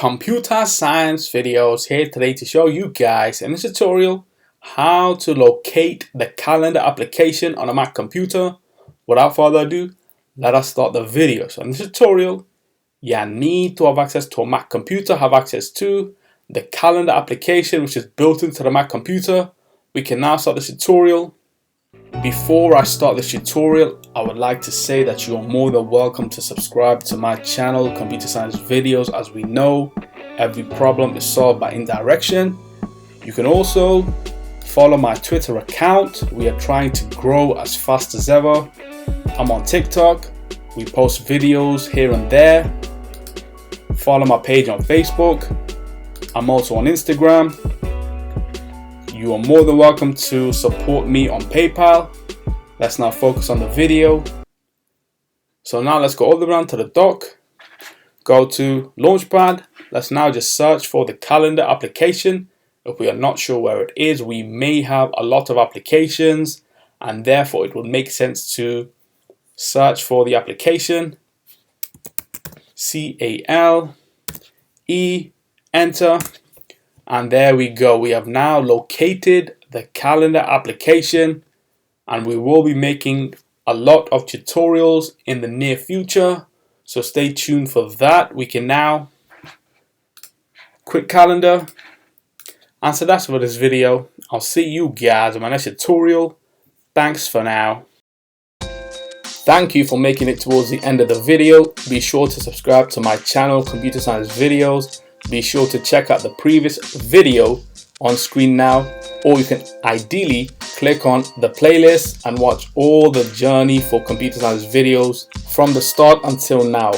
Computer Science Videos here today to show you guys in this tutorial how to locate the calendar application on a Mac computer. Without further ado, let us start the video. So in this tutorial, you need to have access to a Mac computer, have access to the calendar application which is built into the Mac computer. We can now start this tutorial. Before I start this tutorial, I would like to say that you are more than welcome to subscribe to my channel, Computer Science Videos. As we know, every problem is solved by indirection. You can also follow my Twitter account. We are trying to grow as fast as ever. I'm on TikTok. We post videos here and there. Follow my page on Facebook. I'm also on Instagram. You are more than welcome to support me on PayPal. Let's now focus on the video. So now let's go all the way down to the dock. Go to Launchpad. Let's now just search for the calendar application. If we are not sure where it is, we may have a lot of applications and therefore it would make sense to search for the application. C-A-L-E, enter. And there we go. We have now located the calendar application and we will be making a lot of tutorials in the near future. So stay tuned for that. We can now quit calendar. And so that's for this video. I'll see you guys in my next tutorial. Thanks for now. Thank you for making it towards the end of the video. Be sure to subscribe to my channel, Computer Science Videos. Be sure to check out the previous video on screen now, or you can ideally click on the playlist and watch all the journey for Computer Science Videos from the start until now.